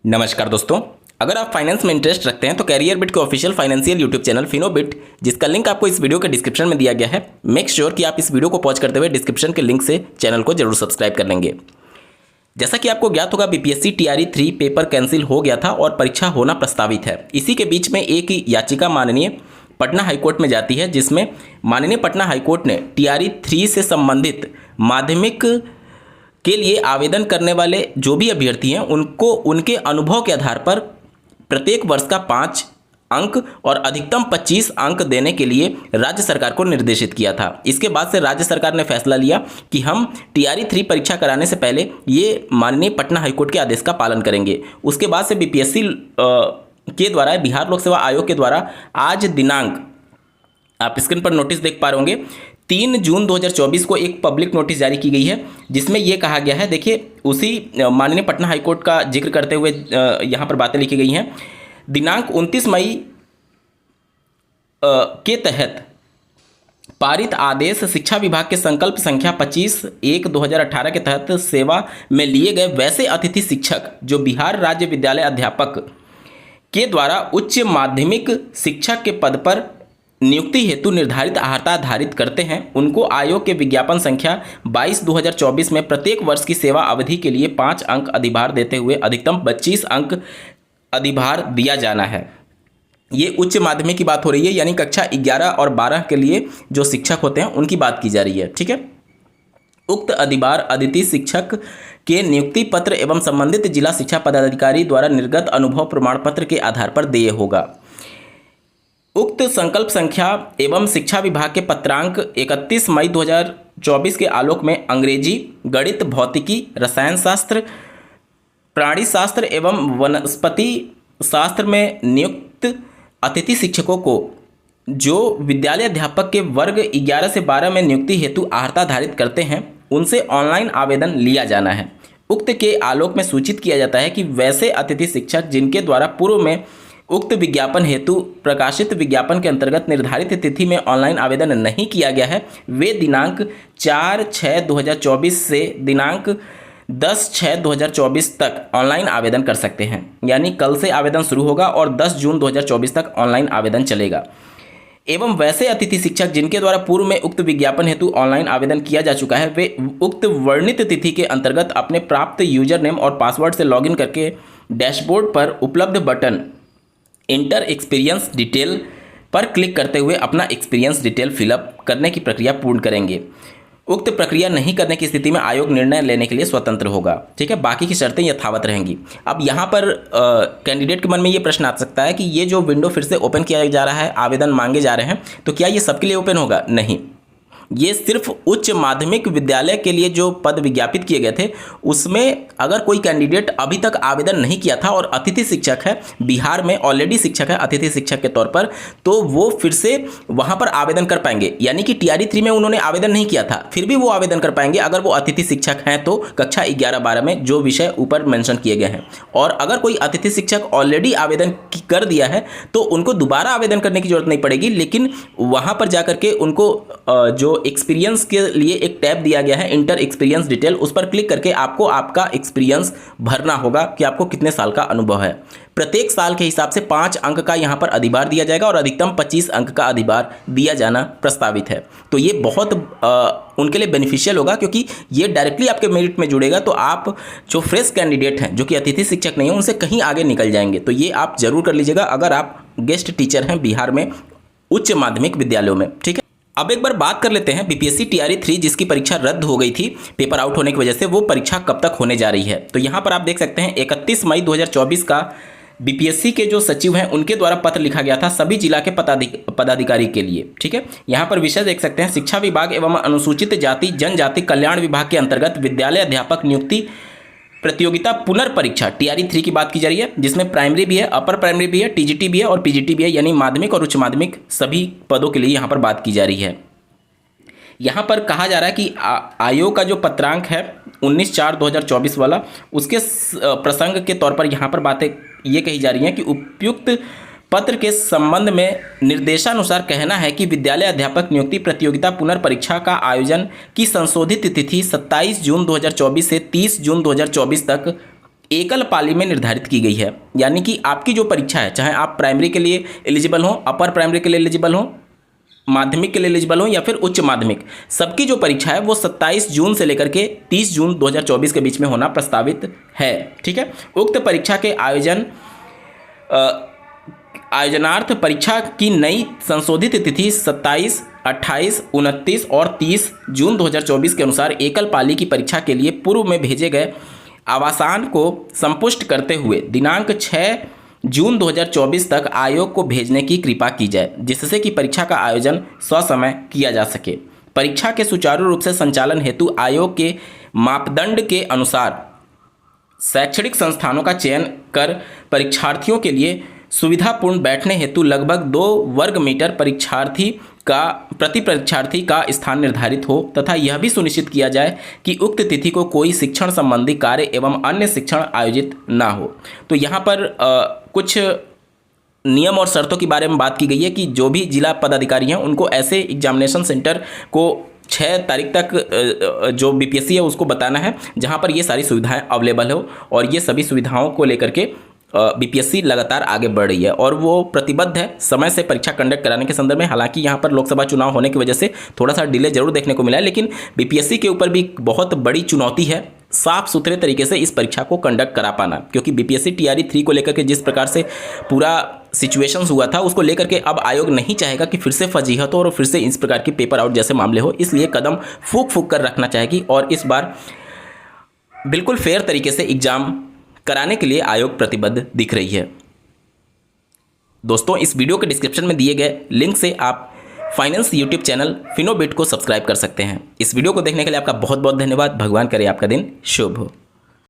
नमस्कार दोस्तों, अगर आप फाइनेंस में इंटरेस्ट रखते हैं तो कैरियर बिट के ऑफिशियल फाइनेंशियल यूट्यूब चैनल फिनोबिट, जिसका लिंक आपको इस वीडियो के डिस्क्रिप्शन में दिया गया है, मेक श्योर कि आप इस वीडियो को पॉज करते हुए डिस्क्रिप्शन के लिंक से चैनल को जरूर सब्सक्राइब कर लेंगे। जैसा कि आपको ज्ञात होगा, बीपीएससी टीआरई 3 पेपर कैंसिल हो गया था और परीक्षा होना प्रस्तावित है। इसी के बीच में एक याचिका माननीय पटना हाईकोर्ट में जाती है, जिसमें माननीय पटना हाईकोर्ट ने टीआरई 3 से संबंधित माध्यमिक के लिए आवेदन करने वाले जो भी अभ्यर्थी हैं उनको उनके अनुभव के आधार पर प्रत्येक वर्ष का 5 अंक और अधिकतम 25 अंक देने के लिए राज्य सरकार को निर्देशित किया था। इसके बाद से राज्य सरकार ने फैसला लिया कि हम टीआरई 3 परीक्षा कराने से पहले ये माननीय पटना हाईकोर्ट के आदेश का पालन करेंगे। उसके बाद से बीपीएससी के द्वारा, बिहार लोक सेवा आयोग के द्वारा आज दिनांक, आप स्क्रीन पर नोटिस देख पा रहे होंगे, 3 जून 2024 को एक पब्लिक नोटिस जारी की गई है, जिसमें यह कहा गया है, देखिए उसी माननीय पटना हाईकोर्ट का जिक्र करते हुए यहाँ पर बातें लिखी गई हैं। दिनांक 29 मई के तहत पारित आदेश शिक्षा विभाग के संकल्प संख्या 25/1/2018 के तहत सेवा में लिए गए वैसे अतिथि शिक्षक जो बिहार राज्य विद्यालय अध्यापक के द्वारा उच्च माध्यमिक शिक्षक के पद पर नियुक्ति हेतु निर्धारित अर्हता धारित करते हैं, उनको आयोग के विज्ञापन संख्या 22/2024 में प्रत्येक वर्ष की सेवा अवधि के लिए 5 अंक अधिभार देते हुए अधिकतम 25 अंक अधिभार दिया जाना है। ये उच्च माध्यमिक की बात हो रही है, यानी कक्षा 11 और 12 के लिए जो शिक्षक होते हैं उनकी बात की जा रही है। ठीक है, उक्त अधिभार अतिथि शिक्षक के नियुक्ति पत्र एवं संबंधित जिला शिक्षा पदाधिकारी द्वारा निर्गत अनुभव प्रमाण पत्र के आधार पर देय होगा। उक्त संकल्प संख्या एवं शिक्षा विभाग के पत्रांक 31 मई 2024 के आलोक में अंग्रेजी, गणित, भौतिकी, रसायन शास्त्र, प्राणी शास्त्र एवं वनस्पति शास्त्र में नियुक्त अतिथि शिक्षकों को जो विद्यालय अध्यापक के वर्ग 11 से 12 में नियुक्ति हेतु अर्हता धारित करते हैं, उनसे ऑनलाइन आवेदन लिया जाना है। उक्त के आलोक में सूचित किया जाता है कि वैसे अतिथि शिक्षक जिनके द्वारा पूर्व में उक्त विज्ञापन हेतु प्रकाशित विज्ञापन के अंतर्गत निर्धारित तिथि में ऑनलाइन आवेदन नहीं किया गया है, वे दिनांक 4/6/2024 से दिनांक 10/6/2024 तक ऑनलाइन आवेदन कर सकते हैं। यानी कल से आवेदन शुरू होगा और 10 जून 2024 तक ऑनलाइन आवेदन चलेगा। एवं वैसे अतिथि शिक्षक जिनके द्वारा पूर्व में उक्त विज्ञापन हेतु ऑनलाइन आवेदन किया जा चुका है, वे उक्त वर्णित तिथि के अंतर्गत अपने प्राप्त यूजर नेम और पासवर्ड से लॉगिन करके डैशबोर्ड पर उपलब्ध बटन इंटर एक्सपीरियंस डिटेल पर क्लिक करते हुए अपना एक्सपीरियंस डिटेल फिलअप करने की प्रक्रिया पूर्ण करेंगे। उक्त प्रक्रिया नहीं करने की स्थिति में आयोग निर्णय लेने के लिए स्वतंत्र होगा। ठीक है, बाकी की शर्तें यथावत रहेंगी। अब यहाँ पर कैंडिडेट के मन में ये प्रश्न आ सकता है कि ये जो विंडो फिर से ओपन किया जा रहा है, आवेदन मांगे जा रहे हैं, तो क्या ये सबके लिए ओपन होगा? नहीं, ये सिर्फ उच्च माध्यमिक विद्यालय के लिए जो पद विज्ञापित किए गए थे, उसमें अगर कोई कैंडिडेट अभी तक आवेदन नहीं किया था और अतिथि शिक्षक है, बिहार में ऑलरेडी शिक्षक है अतिथि शिक्षक के तौर पर, तो वो फिर से वहां पर आवेदन कर पाएंगे। यानी कि टीआरई 3 में उन्होंने आवेदन नहीं किया था, फिर भी वो आवेदन कर पाएंगे अगर वो अतिथि शिक्षक हैं तो कक्षा 11-12 में जो विषय ऊपर मेंशन किए गए हैं। और अगर कोई अतिथि शिक्षक ऑलरेडी आवेदन कर दिया है तो उनको दोबारा आवेदन करने की जरूरत नहीं पड़ेगी, लेकिन वहां पर जाकर के उनको जो एक्सपीरियंस के लिए एक टैब दिया गया है इंटर एक्सपीरियंस डिटेल, उस पर क्लिक करके आपको आपका एक्सपीरियंस भरना होगा कि आपको कितने साल का अनुभव है। प्रत्येक साल के हिसाब से 5 अंक का यहाँ पर अधिभार दिया जाएगा और अधिकतम 25 अंक का अधिभार दिया जाना प्रस्तावित है। तो ये बहुत उनके लिए बेनिफिशियल होगा, क्योंकि ये डायरेक्टली आपके मेरिट में जुड़ेगा। तो आप जो फ्रेश कैंडिडेट हैं, जो कि अतिथि शिक्षक नहीं है, उनसे कहीं आगे निकल जाएंगे। तो ये आप जरूर कर लीजिएगा अगर आप गेस्ट टीचर हैं बिहार में उच्च माध्यमिक विद्यालयों में। ठीक है, अब एक बार बात कर लेते हैं बीपीएससी टीआरई 3 जिसकी परीक्षा रद्द हो गई थी पेपर आउट होने की वजह से, वो परीक्षा कब तक होने जा रही है। तो यहाँ पर आप देख सकते हैं 31 मई 2024 का बीपीएससी के जो सचिव हैं उनके द्वारा पत्र लिखा गया था सभी जिला के पदाधिकारी के लिए। ठीक है, यहाँ पर विषय देख सकते हैं, शिक्षा विभाग एवं अनुसूचित जाति जनजाति कल्याण विभाग के अंतर्गत विद्यालय अध्यापक नियुक्ति प्रतियोगिता पुनर्परीक्षा टीआरई 3 की बात की जा रही है, जिसमें प्राइमरी भी है, अपर प्राइमरी भी है, टीजीटी भी है और पीजीटी भी है, यानी माध्यमिक और उच्च माध्यमिक सभी पदों के लिए यहाँ पर बात की जा रही है। यहाँ पर कहा जा रहा है कि आयोग का जो पत्रांक है 19/4/2024 वाला, उसके प्रसंग के तौर पर यहाँ पर बातें ये कही जा रही हैं कि उपयुक्त पत्र के संबंध में निर्देशानुसार कहना है कि विद्यालय अध्यापक नियुक्ति प्रतियोगिता पुनर्परीक्षा का आयोजन की संशोधित तिथि 27 जून 2024 से 30 जून 2024 तक एकल पाली में निर्धारित की गई है। यानी कि आपकी जो परीक्षा है, चाहे आप प्राइमरी के लिए एलिजिबल हो, अपर प्राइमरी के लिए एलिजिबल हो, माध्यमिक के लिए एलिजिबल हो या फिर उच्च माध्यमिक, सबकी जो परीक्षा है वो 27 जून से लेकर के 30 जून 2024 के बीच में होना प्रस्तावित है। ठीक है। उक्त परीक्षा के आयोजनार्थ परीक्षा की नई संशोधित तिथि 27, 28, 29 और 30 जून 2024 के अनुसार एकल पाली की परीक्षा के लिए पूर्व में भेजे गए आवासान को संपुष्ट करते हुए दिनांक 6 जून 2024 तक आयोग को भेजने की कृपा की जाए, जिससे कि परीक्षा का आयोजन ससमय किया जा सके। परीक्षा के सुचारू रूप से संचालन हेतु आयोग के मापदंड के अनुसार शैक्षणिक संस्थानों का चयन कर परीक्षार्थियों के लिए सुविधापूर्ण बैठने हेतु लगभग 2 वर्ग मीटर प्रति परीक्षार्थी का स्थान निर्धारित हो तथा यह भी सुनिश्चित किया जाए कि उक्त तिथि को कोई शिक्षण संबंधी कार्य एवं अन्य शिक्षण आयोजित ना हो। तो यहाँ पर कुछ नियम और शर्तों के बारे में बात की गई है कि जो भी जिला पदाधिकारी हैं उनको ऐसे एग्जामिनेशन सेंटर को 6 तारीख तक जो बीपीएससी है उसको बताना है जहाँ पर ये सारी सुविधाएं अवेलेबल हो, और ये सभी सुविधाओं को लेकर के बीपीएससी लगातार आगे बढ़ रही है और वो प्रतिबद्ध है समय से परीक्षा कंडक्ट कराने के संदर्भ में। हालांकि यहाँ पर लोकसभा चुनाव होने की वजह से थोड़ा सा डिले जरूर देखने को मिला है, लेकिन बीपीएससी के ऊपर भी बहुत बड़ी चुनौती है साफ सुथरे तरीके से इस परीक्षा को कंडक्ट करा पाना, क्योंकि बीपीएससी टीआरई 3 को लेकर के जिस प्रकार से पूरा सिचुएशंस हुआ था उसको लेकर के अब आयोग नहीं चाहेगा कि फिर से फजीहत हो और फिर से इस प्रकार की पेपर आउट जैसे मामले हो, इसलिए कदम फूंक कर रखना चाहेगी और इस बार बिल्कुल फेयर तरीके से एग्जाम कराने के लिए आयोग प्रतिबद्ध दिख रही है। दोस्तों, इस वीडियो के डिस्क्रिप्शन में दिए गए लिंक से आप फाइनेंस यूट्यूब चैनल फिनोबिट को सब्सक्राइब कर सकते हैं। इस वीडियो को देखने के लिए आपका बहुत बहुत धन्यवाद। भगवान करे आपका दिन शुभ हो।